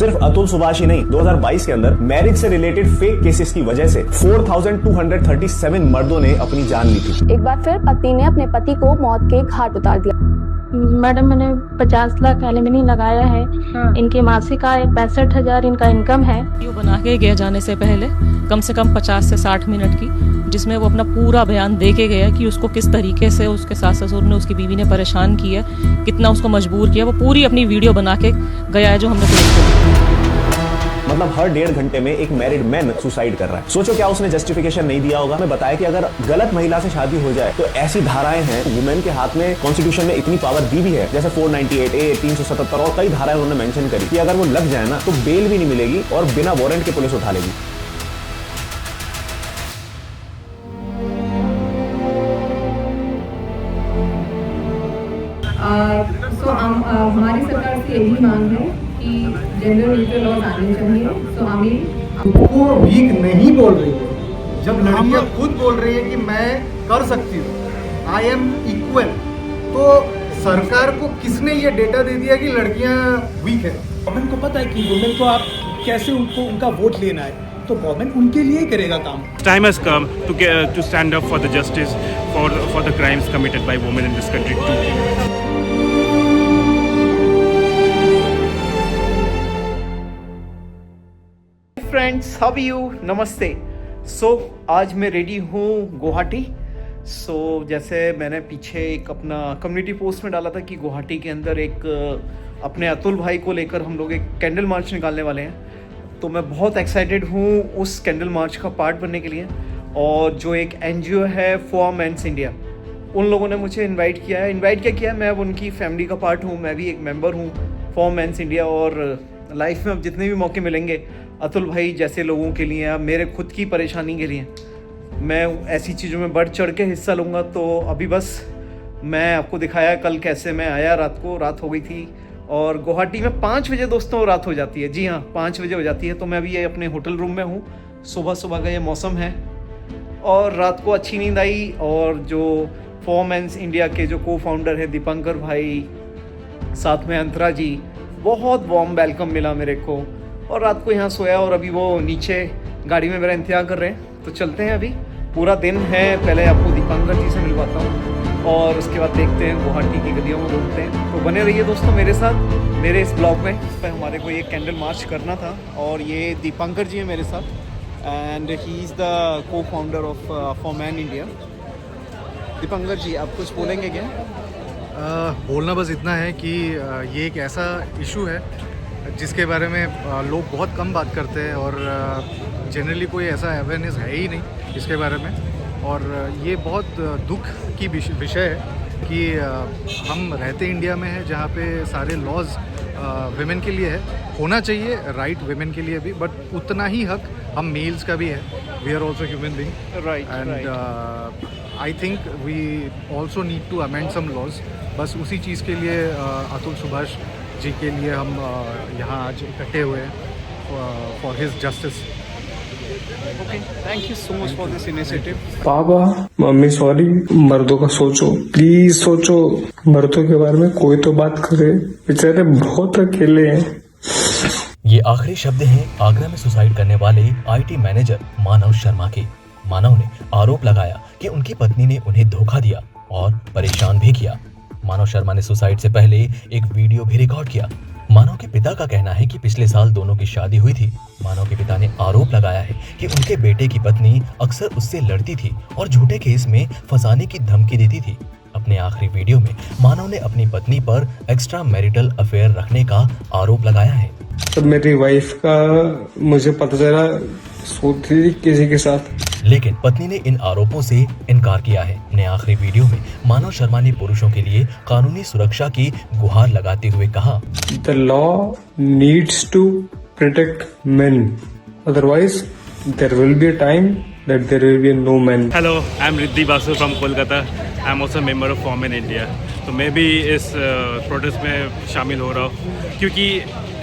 सिर्फ अतुल सुभाष ही नहीं, 2022 के अंदर मैरिज से रिलेटेड फेक केसेस की वजह से 4237 मर्दों ने अपनी जान ली थी। एक बार फिर पत्नी ने अपने पति को मौत के घाट उतार दिया। मैडम, मैंने 50 लाख एलिमनी लगाया है। हाँ। इनकी मासिक आय 65,000 इनका इनकम है। वीडियो बना के गया जाने से पहले कम से कम 50 से 60 मिनट की, जिसमें वो अपना पूरा बयान दे के गया कि उसको किस तरीके से उसके सास ससुर ने, उसकी बीवी ने परेशान किया, कितना उसको मजबूर किया। वो पूरी अपनी वीडियो बना के गया है जो हमने पुलिस को। मतलब हर 1.5 घंटे में एक मैरिड मैन सुसाइड कर रहा है। सोचो क्या उसने जस्टिफिकेशन नहीं दिया होगा। मैं बताया कि अगर गलत महिला से शादी हो जाए तो ऐसी धाराएं हैं, वुमेन के हाथ में कॉन्स्टिट्यूशन में इतनी पावर दी भी है, जैसे 498A, 377 और कई धाराएं उन्होंने मेंशन करी कि अगर वो लग जाए ना तो बेल भी नहीं मिलेगी और बिना वारंट के पुलिस उठा लेगी। हमारी सरकार से यही मांग है कि जेंडर न्यूट्रल लॉज आने चाहिए। तो हमें वो वीक नहीं बोल रही है। जब लड़कियां खुद बोल रही है कि मैं कर सकती हूँ, आई एम इक्वल, तो सरकार को किसने ये डेटा दे दिया कि लड़कियां वीक है? गवर्नमेंट को पता है कि वुमेन को आप कैसे उनका वोट लेना है, तो गवर्नमेंट उनके लिए ही करेगा काम। Time has come to stand up for the justice for the crimes committed by women in this country too. Friends, how you, नमस्ते। आज मैं रेडी हूँ गुवाहाटी। जैसे मैंने पीछे एक अपना कम्युनिटी पोस्ट में डाला था कि गुवाहाटी के अंदर एक अपने अतुल भाई को लेकर हम लोग एक कैंडल मार्च निकालने वाले हैं। तो मैं बहुत एक्साइटेड हूँ उस कैंडल मार्च का पार्ट बनने के लिए। और जो एक NGO है फॉर मेंस इंडिया, उन लोगों ने मुझे इनवाइट किया है। इनवाइट क्या किया है, मैं अब उनकी फैमिली का पार्ट हूँ, मैं भी एक मेंबर हूँ फॉर मेंस इंडिया। और लाइफ में अब जितने भी मौके मिलेंगे अतुल भाई जैसे लोगों के लिए, मेरे खुद की परेशानी के लिए, मैं ऐसी चीज़ों में बढ़ चढ़ के हिस्सा लूँगा। तो अभी बस मैं आपको दिखाया कल कैसे मैं आया, रात हो गई थी। और गुवाहाटी में 5 बजे दोस्तों रात हो जाती है। जी हाँ, 5 बजे हो जाती है। तो मैं अभी ये अपने होटल रूम में हूँ। सुबह का ये मौसम है और रात को अच्छी नींद आई। और जो फॉर मेंस इंडिया के जो को-फाउंडर हैं दीपंकर भाई, साथ में अंतरा जी, बहुत वार्म वेलकम मिला मेरे को। और रात को यहाँ सोया और अभी वो नीचे गाड़ी में मेरा इंतजार कर रहे हैं। तो चलते हैं, अभी पूरा दिन है। पहले आपको दीपंकर जी से मिलवाता हूँ और उसके बाद देखते हैं गुवाहाटी की गलियों में घूमते हैं। तो बने रहिए दोस्तों मेरे साथ, मेरे इस ब्लॉग में। हमारे को ये कैंडल मार्च करना था और ये दीपंकर जी है मेरे साथ and he is the co founder of for man India. Dipankar ji, आप कुछ बोलेंगे क्या? बोलना बस इतना है कि ये एक ऐसा इशू है जिसके बारे में लोग बहुत कम बात करते हैं और जनरली कोई ऐसा अवेयरनेस है ही नहीं इसके बारे में। और ये बहुत दुख की विषय है कि हम रहते इंडिया में हैं जहाँ पे सारे लॉज वुमेन के लिए है, होना चाहिए राइट वुमेन के लिए भी, बट उतना ही हक हम मेल्स का भी है। We are also human being, right. And I think we also need to amend some laws. बस उसी चीज़ के लिए अतुल सुभाष जी के लिए हम यहाँ आज इकट्ठे हुए हैं for his justice. Okay, thank you so much for this initiative. पापा, मम्मी सॉरी, मर्दों का सोचो, प्लीज सोचो, मर्दों के बारे में कोई तो बात करे, बेचारे बहुत अकेले हैं। ये आखिरी शब्द हैं आगरा में सुसाइड करने वाले IT मैनेजर मानव शर्मा के। मानव ने आरोप लगाया कि उनकी पत्नी ने उन्हें धोखा दिया और परेशान भी किया। मानव शर्मा ने सुसाइड से पहले एक वीडियो भी रिकॉर्ड किया। मानव के पिता का कहना है कि पिछले साल दोनों की शादी हुई थी। मानव के पिता ने आरोप लगाया है कि उनके बेटे की पत्नी अक्सर उससे लड़ती थी और झूठे केस में फंसाने की धमकी देती थी। अपने आखिरी वीडियो में मानव ने अपनी पत्नी पर एक्स्ट्रा मैरिटल अफेयर रखने का आरोप लगाया है। तब मेरी वाइफ का मुझे पता चला सोती थी किसी के साथ, लेकिन पत्नी ने इन आरोपों से इनकार किया है। अपने आखिरी वीडियो में मानव शर्मा ने पुरुषों के लिए कानूनी सुरक्षा की गुहार लगाते हुए कहा, the law needs to protect men, otherwise there will be a time that there will be no men. Hello, I'm Riddhi Basu from Kolkata. I'm also a member of For Men India. तो मैं भी इस protest में शामिल हो रहा हूँ क्योंकि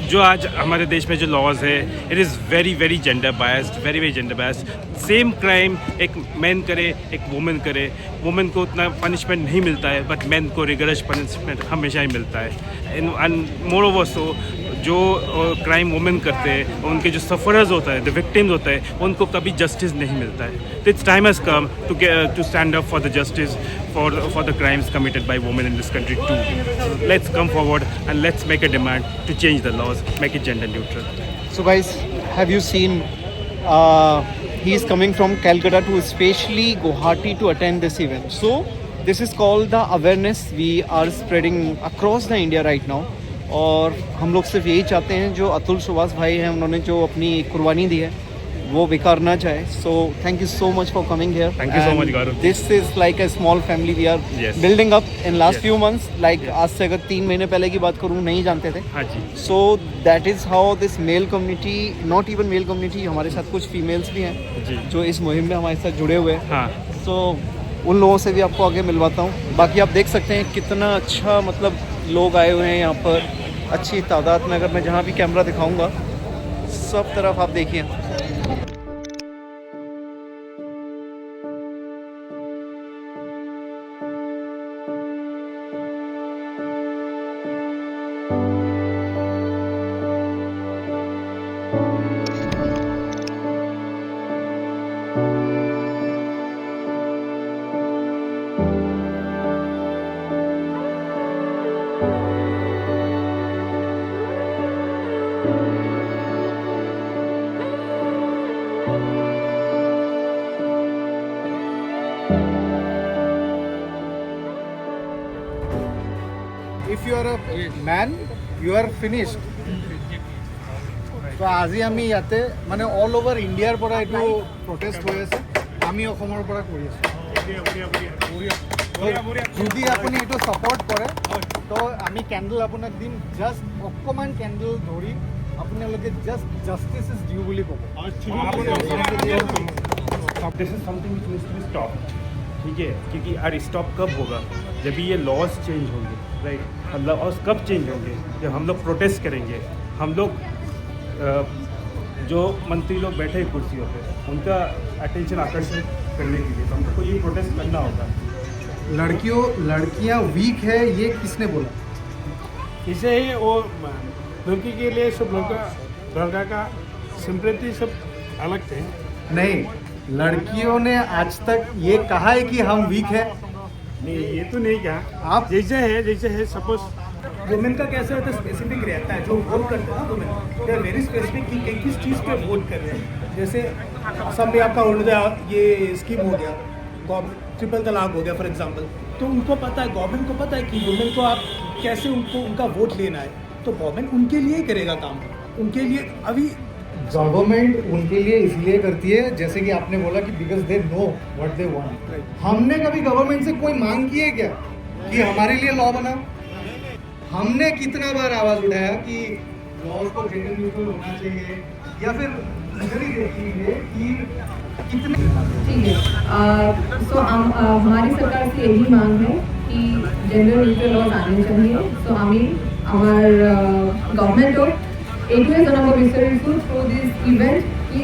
जो आज हमारे देश में जो लॉज है, it is very gender biased, very gender biased. Same crime एक मैन करे, एक वुमेन करे, वुमेन को उतना पनिशमेंट नहीं मिलता है, बट मैन को रिगरस पनिशमेंट हमेशा ही मिलता है। एंड मोर ओवर सो जो क्राइम वुमेन करते हैं, उनके जो सफ़रर्स होता है, द विक्टिम्स होता है, उनको कभी जस्टिस नहीं मिलता है. तो it's time has come to stand up for the justice for the crimes committed by women in this country too. Let's come forward and let's make a demand to change the laws, make it gender neutral. So guys, have you seen he is coming from Calcutta to especially Guwahati to attend this event. So this is called the awareness we are spreading across the India right now. और हम लोग सिर्फ यही चाहते हैं, जो अतुल सुभाष भाई हैं उन्होंने जो अपनी कुर्बानी दी है वो बेकार ना जाए. So thank you so much for coming here. Thank you so much, Gaurav. This is like a small family we are building up in last few months. Like आज से अगर 3 महीने पहले की बात करूँ नहीं जानते थे. हाँ जी. So that is how this male community, not even male community, हमारे साथ कुछ फीमेल्स भी हैं जो इस मुहिम में हमारे साथ जुड़े हुए हैं. हाँ. सो उन लोगों से भी आपको आगे मिलवाता हूँ. बाकी आप देख सकते हैं कितना अच्छा मतलब लोग आए हुए हैं यहाँ पर, अच्छी तादाद में. अगर मैं जहाँ भी कैमरा दिखाऊँगा सब तरफ आप देखिए. If you are a man, you are finished. তো আজি আমি ইয়াতে মানে অল ওভাৰ ইণ্ডিয়াৰ পৰা এইটো প্ৰটেষ্ট হৈ আছে. আমি অসমৰ পৰা কৰি আছোঁ. যদি আপুনি এইটো ছাপোৰ্ট কৰে তো আমি কেণ্ডেল আপোনাক দিম. জাষ্ট অকণমান কেণ্ডেল ধৰি আপোনালোকে জাষ্টিছ ইজ ডিউ বুলি ক'ব. This is something which needs to be stopped. ठीक है, क्योंकि और स्टॉप कब होगा? जब ये लॉज चेंज होंगे, राइट. लॉज कब चेंज होंगे? जब हम लोग प्रोटेस्ट करेंगे. हम लोग जो मंत्री लोग बैठे हैं कुर्सियों पे, उनका अटेंशन आकर्षित करने के लिए हमको ये प्रोटेस्ट करना होगा. लड़कियाँ वीक है ये किसने बोला? इसे ही वो लड़की के लिए सब लड़का का सिंपैथी सब अलग थे. नहीं, लड़कियों ने आज तक ये कहा है कि हम वीक है? नहीं, ये तो नहीं कहा. आप जैसे है सपोज वुमेन का कैसे होता है, स्पेसिफिक रहता है. जो वोट करते हैं ना women, they are very specific कि किस चीज़ पे वोट कर रहे हैं. जैसे असम में आपका ये स्कीम हो गया, ट्रिपल तलाक हो गया फॉर एग्जांपल. तो उनको पता है, गवर्नमेंट को पता है कि वुमेन को आप कैसे उनका वोट लेना है. तो गवर्नमेंट उनके लिए ही करेगा काम. उनके लिए अभी गवर्नमेंट उनके लिए इसलिए करती है, जैसे कि आपने बोला कि because they know what they want. हमने कभी गवर्नमेंट से कोई मांग की है क्या कि हमारे लिए लॉ बना? हमने कितना बार आवाज़ उठाया कि लॉज को जेंडर न्यूट्रल होना चाहिए, या फिर इधर ही देखिए कि कितने. ठीक है. सो हमारी सरकार से यही मांग है कि जेंडर न्यूट्रल लॉज आने चाहिए. सो আমি আমার গভর্নমেন্টক এইটোৱে জনাব বিচাৰিছোঁ থ্ৰু দিছ ইভেণ্ট কি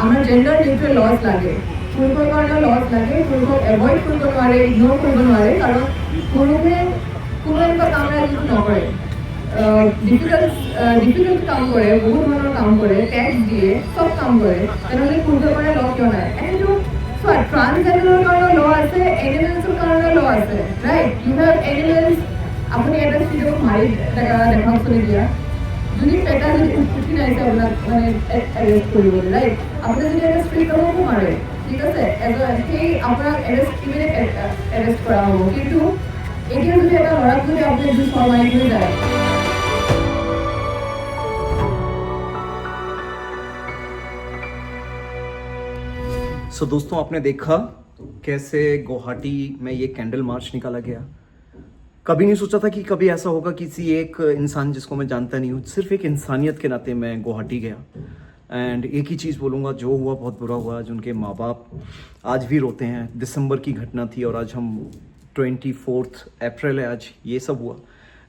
আমাৰ জেণ্ডাৰ নিউট্ৰেল লজ লাগে. পুৰুষৰ কাৰণে লজ লাগে. পুৰুষক এভইড কৰিব নোৱাৰে, ইগন'ৰ কৰিব নোৱাৰে, কাৰণ পুৰুষে কোনো এনেকুৱা কাম যিটো নকৰে. ডিফিকাল্ট কাম কৰে, বহুত ধৰণৰ কাম কৰে, টেক্স দিয়ে, চব কাম কৰে. তেনেহ'লে পুৰুষৰ কাৰণে ল কিয় নাই? এইটো চোৱা, ট্ৰান্সজেণ্ডাৰৰ কাৰণে ল আছে, এনিমেলছৰ কাৰণে ল আছে, ৰাইট. You have animals. আপুনি এটা ষ্ট্ৰীটক মাৰি দেখাওকচোন এতিয়া. যদি পেটা যদি উঠি নাইছে আপোনাক মানে এৰেষ্ট কৰিবলৈ, ৰাইট. আপুনি যদি এটা ষ্ট্ৰীটকো মাৰে, ঠিক আছে, সেই আপোনাক ইমিডিয়েট এৰেষ্ট কৰা হ'ব. কিন্তু এতিয়া যদি এটা ল'ৰাক যদি আপুনি যদি মাৰি লৈ যায়. सो दोस्तों, आपने देखा कैसे गुवाहाटी में ये कैंडल मार्च निकाला गया. कभी नहीं सोचा था कि कभी ऐसा होगा. किसी एक इंसान जिसको मैं जानता नहीं हूँ, सिर्फ एक इंसानियत के नाते मैं गुवाहाटी गया. एंड एक ही चीज़ बोलूँगा, जो हुआ बहुत बुरा हुआ. आज उनके माँ बाप आज भी रोते हैं. दिसंबर की घटना थी और आज हम 24 अप्रैल है, आज ये सब हुआ.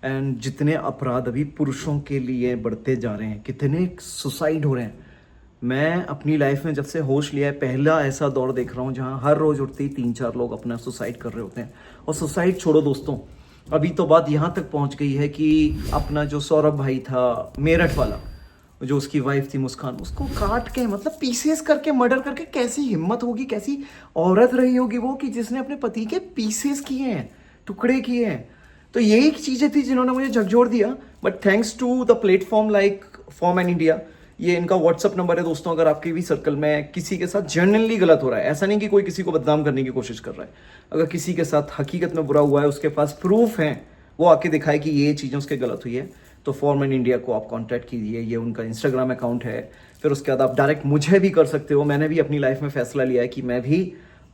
एंड जितने अपराध अभी पुरुषों के लिए बढ़ते जा रहे हैं, कितने सुसाइड हो रहे हैं. मैं अपनी लाइफ में जब से होश लिया है, पहला ऐसा दौर देख रहा हूँ जहाँ हर रोज़ उठते ही 3-4 लोग अपना सुसाइड कर रहे होते हैं. और सुसाइड छोड़ो दोस्तों, अभी तो बात यहाँ तक पहुँच गई है कि अपना जो सौरभ भाई था मेरठ वाला, जो उसकी वाइफ थी मुस्कान, उसको काट के मतलब पीसेस करके मर्डर करके, कैसी हिम्मत होगी, कैसी औरत रही होगी वो कि जिसने अपने पति के पीसेस किए हैं, टुकड़े किए हैं। तो यही चीज़ें थी जिन्होंने मुझे झकझोर दिया। But thanks to the platform like form and India, ये इनका व्हाट्सअप नंबर है दोस्तों, अगर आपके भी सर्कल में किसी के साथ जेन्युइनली गलत हो रहा है, ऐसा नहीं कि कोई किसी को बदनाम करने की कोशिश कर रहा है, अगर किसी के साथ हकीकत में बुरा हुआ है, उसके पास प्रूफ है, वो आके दिखाए कि ये चीज़ें उसके गलत हुई है, तो फॉर्म एंड इंडिया को आप कांटेक्ट कीजिए। ये उनका इंस्टाग्राम अकाउंट है। फिर उसके बाद आप डायरेक्ट मुझे भी कर सकते हो। मैंने भी अपनी लाइफ में फैसला लिया है कि मैं भी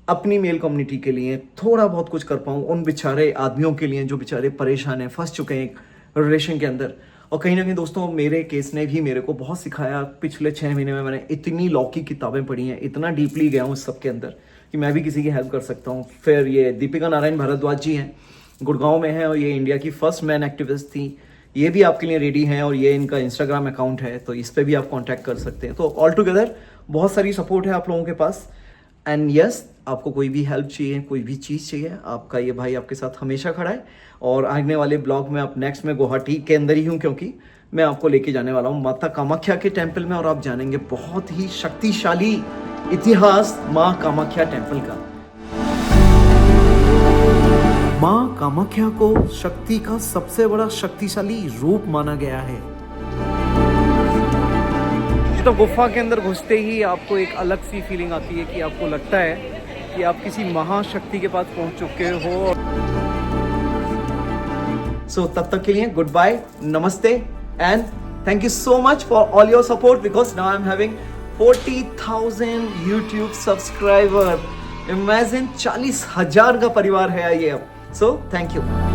अपनी मेल कम्युनिटी के लिए थोड़ा बहुत कुछ कर पाऊँ, उन बेचारे आदमियों के लिए जो बेचारे परेशान हैं, फंस चुके हैं एक रिलेशन के अंदर। और कहीं ना कहीं दोस्तों मेरे केस ने भी मेरे को बहुत सिखाया। पिछले 6 महीने में मैंने इतनी लॉ की किताबें पढ़ी हैं, इतना डीपली गया हूँ इस सब के अंदर कि मैं भी किसी की हेल्प कर सकता हूँ। फिर ये दीपिका नारायण भारद्वाज जी हैं, गुड़गांव में है, और ये इंडिया की फर्स्ट मैन एक्टिविस्ट थी, ये भी आपके लिए रेडी हैं, और ये इनका इंस्टाग्राम अकाउंट है, तो इस पर भी आप कांटेक्ट कर सकते हैं। तो ऑल टुगेदर बहुत सारी सपोर्ट है आप लोगों के पास। एंड यस, आपको कोई भी हेल्प चाहिए, कोई भी चीज़ चाहिए, आपका ये भाई आपके साथ हमेशा खड़ा है। और आने वाले ब्लॉग में अब नेक्स्ट में गुवाहाटी के अंदर ही हूँ, क्योंकि मैं आपको लेके जाने वाला हूँ माता कामाख्या के टेम्पल में, और आप जानेंगे बहुत ही शक्तिशाली इतिहास माँ कामाख्या टेम्पल का। माँ कामाख्या को शक्ति का सबसे बड़ा शक्तिशाली रूप माना गया है। तो गुफा के अंदर घुसते ही आपको एक अलग सी फीलिंग आती है कि आपको लगता है कि आप किसी महाशक्ति के पास पहुंच चुके हो। सो तब तक के लिए गुड बाय, नमस्ते, and thank you so much for all your support, because now I am having 40,000 YouTube subscriber. Imagine 40,000 का परिवार है ये अब। सो थैंक यू।